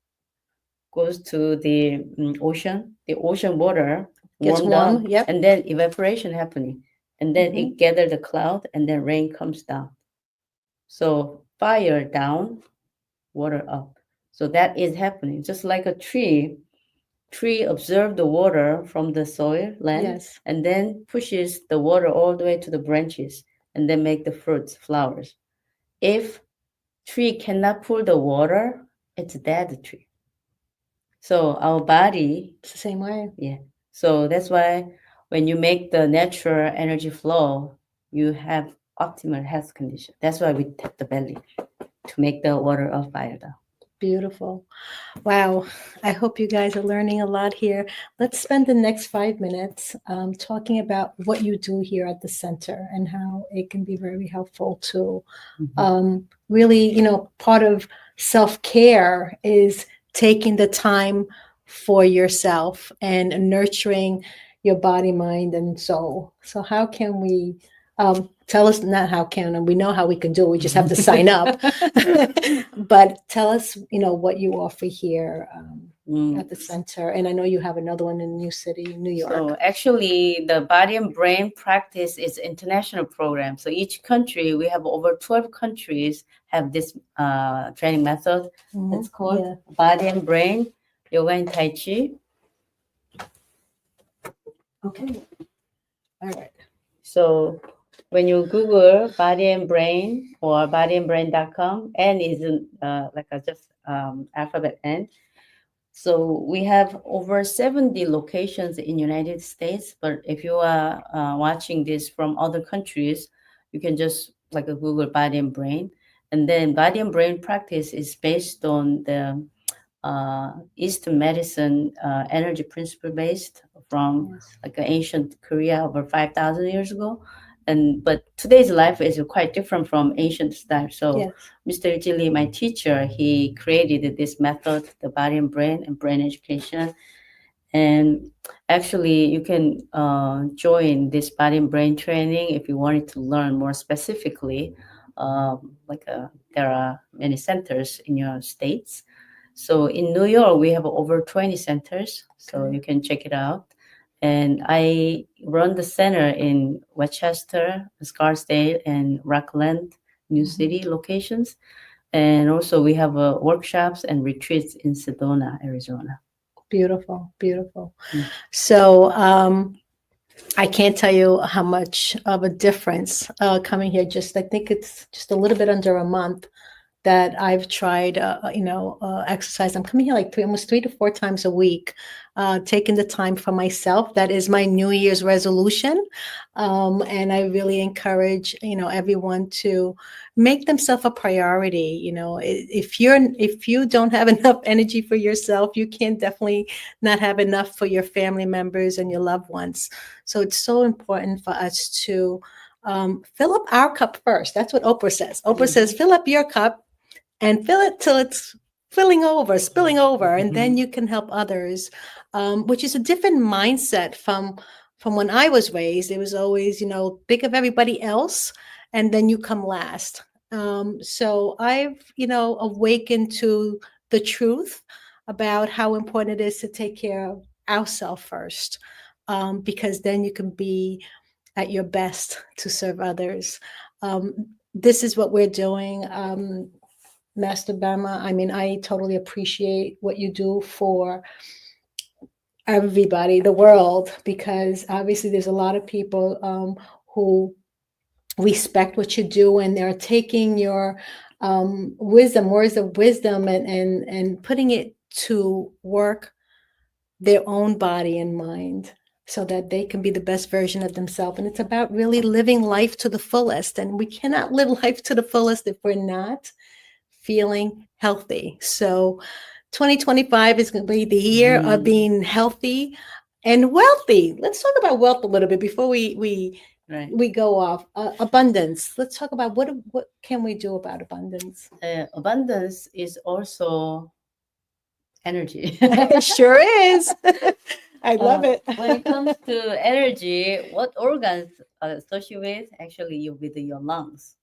Speaker 3: goes to the ocean water
Speaker 2: Gets
Speaker 3: warm
Speaker 2: warm,
Speaker 3: down,
Speaker 2: yep.
Speaker 3: and then evaporation happening, and then it gather the cloud, and then rain comes down. So fire down, water up. So that is happening. Just like a tree absorbs the water from the soil land,
Speaker 2: Yes.
Speaker 3: and then pushes the water all the way to the branches, and then make the fruits, flowers. If tree cannot pull the water, it's a dead tree. So our body,
Speaker 2: It's the same way.
Speaker 3: yeah. So that's why when you make the natural energy flow, you have optimal health condition. That's why we tap the belly to make the water of fire down.
Speaker 2: Beautiful. Wow. I hope you guys are learning a lot here. Let's spend the next 5 minutes talking about what you do here at the center and how it can be very helpful to really, part of self-care is taking the time for yourself and nurturing your body, mind, and soul. So how can we tell us, not how can, and we know how we can do it, we just have to sign up. But tell us, what you offer here. at the center, and I know you have another one in New City, New York.
Speaker 3: So actually, the body and brain practice is international program. So each country, we have over 12 countries have this training method. It's called body and brain yoga and tai chi.
Speaker 2: Okay. All right.
Speaker 3: So when you Google body and brain or bodyandbrain.com, N is like a just alphabet N. So we have over 70 locations in United States, but if you are watching this from other countries, you can just like a Google body and brain. And then body and brain practice is based on the Eastern medicine energy principle based from like ancient Korea over 5,000 years ago. But today's life is quite different from ancient style. So Mr. Jili, my teacher, he created this method, the body and brain education. And actually, you can join this body and brain training if you wanted to learn more specifically. There are many centers in your states. So in New York, we have over 20 centers, so you can check it out. And I run the center in Westchester, Scarsdale, and Rockland, New City locations. And also we have workshops and retreats in Sedona, Arizona.
Speaker 2: Beautiful, beautiful. So I can't tell you how much of a difference coming here. I think it's just a little bit under a month that I've tried, exercise. I'm coming here like almost 3 to 4 times a week, taking the time for myself. That is my New Year's resolution. And I really encourage, everyone to make themselves a priority. If you don't have enough energy for yourself, you can definitely not have enough for your family members and your loved ones. So it's so important for us to fill up our cup first. That's what Oprah says. Oprah says, fill up your cup and fill it till it's spilling over, and then you can help others, which is a different mindset from when I was raised. It was always, think of everybody else, and then you come last. So I've, awakened to the truth about how important it is to take care of ourselves first, because then you can be at your best to serve others. This is what we're doing. Master Bama, I totally appreciate what you do for everybody, the world, because obviously there's a lot of people who respect what you do, and they're taking your words of wisdom, and putting it to work their own body and mind, so that they can be the best version of themselves. And it's about really living life to the fullest. And we cannot live life to the fullest if we're not feeling healthy. So 2025 is going to be the year of being healthy and wealthy. Let's talk about wealth a little bit before we go off. Abundance. Let's talk about what can we do about abundance.
Speaker 3: Abundance is also energy.
Speaker 2: It sure is. I love it.
Speaker 3: When it comes to energy, what organs are associated with? Actually, with your lungs.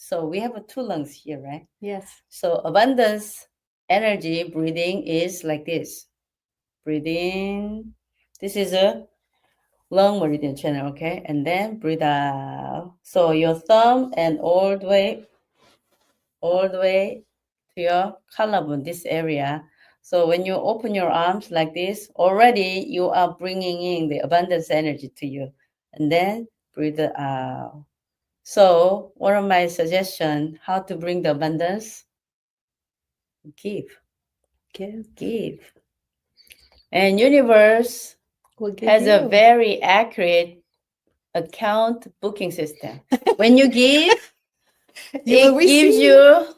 Speaker 3: So we have 2 lungs here, right?
Speaker 2: Yes.
Speaker 3: So abundance energy breathing is like this. Breathe in. This is a lung meridian channel, okay? And then breathe out. So your thumb and all the way to your collarbone, this area. So when you open your arms like this, already you are bringing in the abundance energy to you. And then breathe out. So one of my suggestions, how to bring the abundance? Give. And universe has a very accurate account booking system. When you give, it gives you,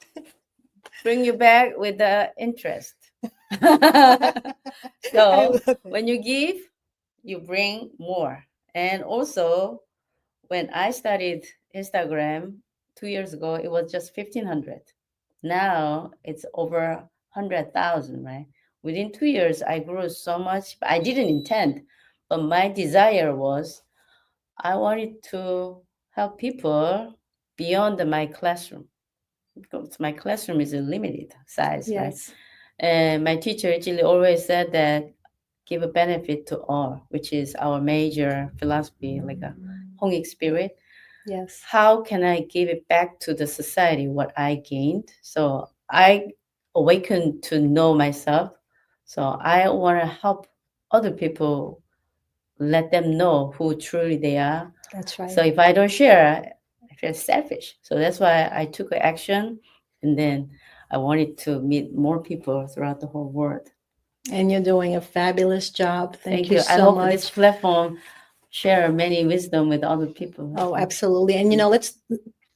Speaker 3: bring you back with the interest. So when you give, you bring more. And also, when I started Instagram 2 years ago, it was just 1,500. Now it's over 100,000, right? Within 2 years, I grew so much. I didn't intend, but my desire was I wanted to help people beyond my classroom, because my classroom is a limited size, right? And my teacher actually always said that give a benefit to all, which is our major philosophy, like a Hongik spirit.
Speaker 2: Yes.
Speaker 3: How can I give it back to the society what I gained? So I awakened to know myself. So I want to help other people, let them know who truly they are.
Speaker 2: That's right.
Speaker 3: So if I don't share, I feel selfish. So that's why I took action, and then I wanted to meet more people throughout the whole world.
Speaker 2: And you're doing a fabulous job. Thank you
Speaker 3: I
Speaker 2: so
Speaker 3: hope
Speaker 2: much.
Speaker 3: this platform share many wisdom with other people.
Speaker 2: Oh, absolutely. And, let's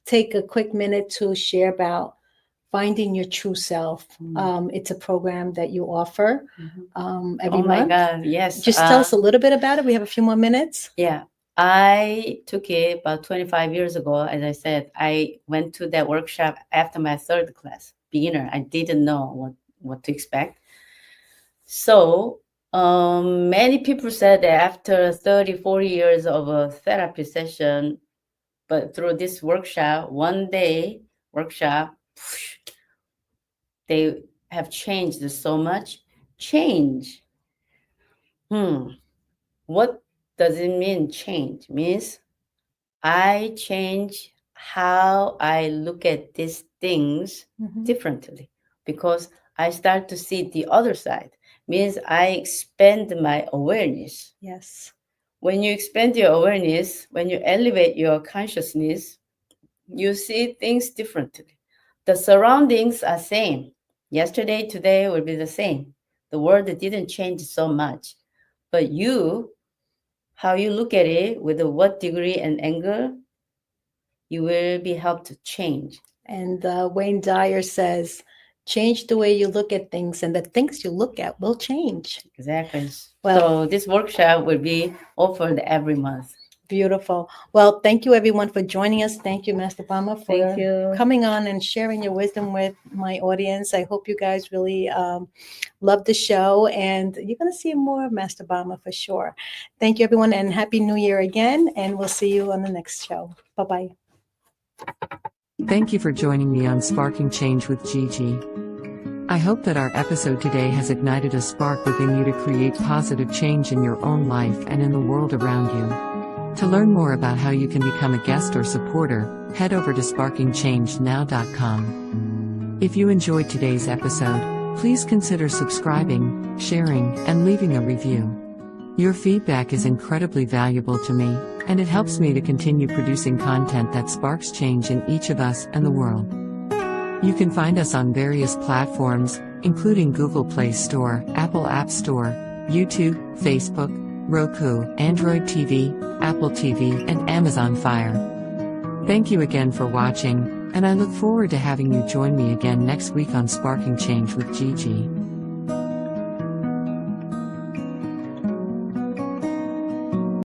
Speaker 2: take a quick minute to share about Finding Your True Self. It's a program that you offer every
Speaker 3: Oh my
Speaker 2: month.
Speaker 3: God, yes.
Speaker 2: Just tell us a little bit about it. We have a few more minutes.
Speaker 3: Yeah, I took it about 25 years ago. As I said, I went to that workshop after my third class, beginner. I didn't know what to expect. So many people said that after 30, 40 years of a therapy session, but through this workshop, one day workshop, they have changed so much. Change. What does it mean, change? Means I change how I look at these things differently, because I start to see the other side. Means I expand my awareness.
Speaker 2: Yes.
Speaker 3: When you expand your awareness, when you elevate your consciousness, you see things differently. The surroundings are same. Yesterday, today will be the same. The world didn't change so much. But how you look at it, with what degree and angle, you will be helped to change.
Speaker 2: And Wayne Dyer says, change the way you look at things, and the things you look at will change.
Speaker 3: Exactly.
Speaker 2: Well,
Speaker 3: so this workshop will be offered every month.
Speaker 2: Beautiful. Well, thank you everyone for joining us. Thank you, Master Bama, for
Speaker 3: Thank you.
Speaker 2: coming on and sharing your wisdom with my audience. I hope you guys really love the show, and you're going to see more of Master Bama for sure. Thank you, everyone, and Happy New Year again, and we'll see you on the next show. Bye-bye.
Speaker 1: Thank you for joining me on Sparking Change with Gigi. I hope that our episode today has ignited a spark within you to create positive change in your own life and in the world around you. To learn more about how you can become a guest or supporter, head over to sparkingchange.now.com. If you enjoyed today's episode, please consider subscribing, sharing, and leaving a review. Your feedback is incredibly valuable to me, and it helps me to continue producing content that sparks change in each of us and the world. You can find us on various platforms, including Google Play Store, Apple App Store, YouTube, Facebook, Roku, Android TV, Apple TV, and Amazon Fire. Thank you again for watching, and I look forward to having you join me again next week on Sparking Change with Gigi.